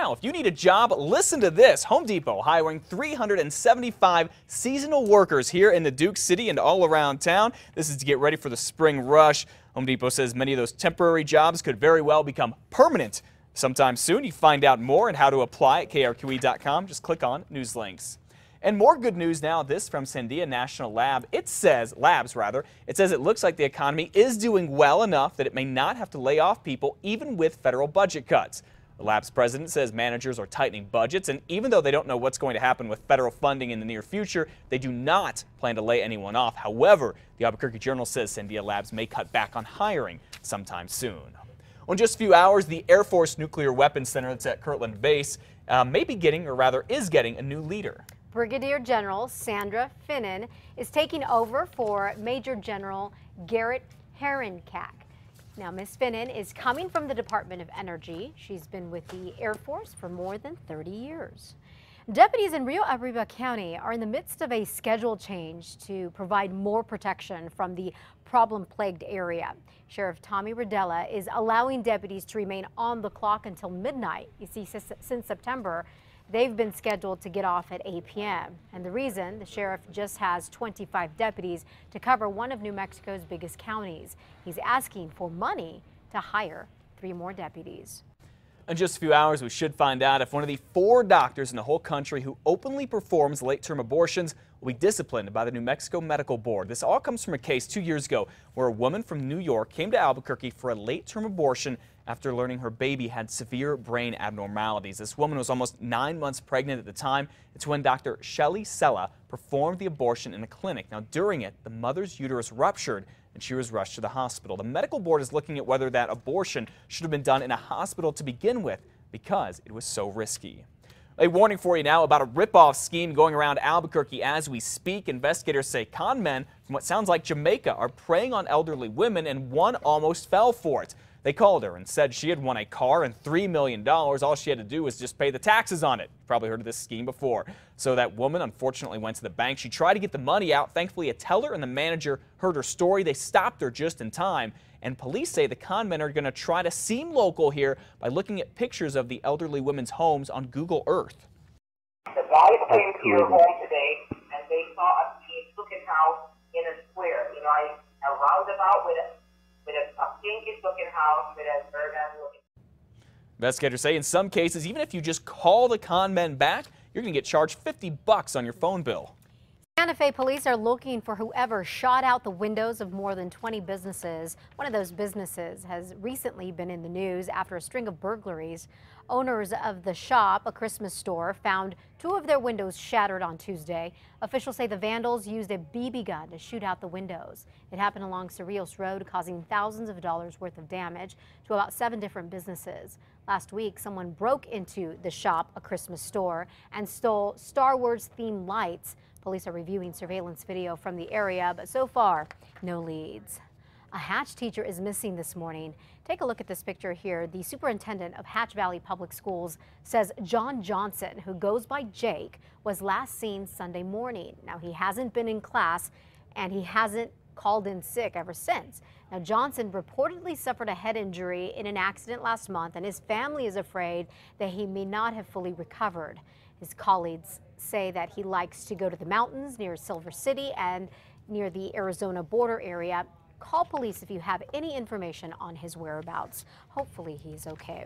Now, if you need a job, listen to this. Home Depot hiring 375 seasonal workers here in the Duke City and all around town. This is to get ready for the spring rush. Home Depot says many of those temporary jobs could very well become permanent sometime soon. You can find out more and how to apply at KRQE.com. Just click on News Links. And more good news now, this from Sandia National Lab. It says it looks like the economy is doing well enough that it may not have to lay off people even with federal budget cuts. The lab's president says managers are tightening budgets, and even though they don't know what's going to happen with federal funding in the near future, they do not plan to lay anyone off. However, the Albuquerque Journal says Sandia Labs may cut back on hiring sometime soon. Well, in just a few hours, the Air Force Nuclear Weapons Center that's at Kirtland Base is getting a new leader. Brigadier General Sandra Finnan is taking over for Major General Garrett Herrenkack. Now, Ms. Finnan is coming from the Department of Energy. She's been with the Air Force for more than 30 years. Deputies in Rio Arriba County are in the midst of a schedule change to provide more protection from the problem-plagued area. Sheriff Tommy Rodella is allowing deputies to remain on the clock until midnight. You see, since September, they've been scheduled to get off at 8 p.m. And the reason, the sheriff just has 25 deputies to cover one of New Mexico's biggest counties. He's asking for money to hire 3 more deputies. In just a few hours, we should find out if one of the 4 doctors in the whole country who openly performs late-term abortions will be disciplined by the New Mexico Medical Board. This all comes from a case 2 years ago where a woman from New York came to Albuquerque for a late-term abortion after learning her baby had severe brain abnormalities. This woman was almost 9 months pregnant at the time. It's when Dr. Shelly Sella performed the abortion in a clinic. Now, during it, the mother's uterus ruptured and she was rushed to the hospital. The medical board is looking at whether that abortion should have been done in a hospital to begin with because it was so risky. A warning for you now about a rip-off scheme going around Albuquerque as we speak. Investigators say con men from what sounds like Jamaica are preying on elderly women, and one almost fell for it. They called her and said she had won a car and $3 million. All she had to do was just pay the taxes on it. You've probably heard of this scheme before. So that woman unfortunately went to the bank. She tried to get the money out. Thankfully, a teller and the manager heard her story. They stopped her just in time. And police say the con men are going to try to seem local here by looking at pictures of the elderly women's homes on Google Earth. The guys came to your home today and they saw a cheap-looking house in a square. You know, a roundabout with a pinkish-looking house with a very bad-looking. Investigators say in some cases, even if you just call the con men back, you're going to get charged $50 on your phone bill. Santa Fe police are looking for whoever shot out the windows of more than 20 businesses. One of those businesses has recently been in the news after a string of burglaries. Owners of the shop, a Christmas store, found 2 of their windows shattered on Tuesday. Officials say the vandals used a BB gun to shoot out the windows. It happened along Cerrillos Road, causing thousands of dollars worth of damage to about 7 different businesses. Last week, someone broke into the shop, a Christmas store, and stole Star Wars-themed lights. Police are reviewing surveillance video from the area, but so far, no leads. A Hatch teacher is missing this morning. Take a look at this picture here. The superintendent of Hatch Valley Public Schools says John Johnson, who goes by Jake, was last seen Sunday morning. Now, he hasn't been in class and he hasn't called in sick ever since. Now, Johnson reportedly suffered a head injury in an accident last month, and his family is afraid that he may not have fully recovered. His colleagues say that he likes to go to the mountains near Silver City and near the Arizona border area. Call police if you have any information on his whereabouts. Hopefully he's okay.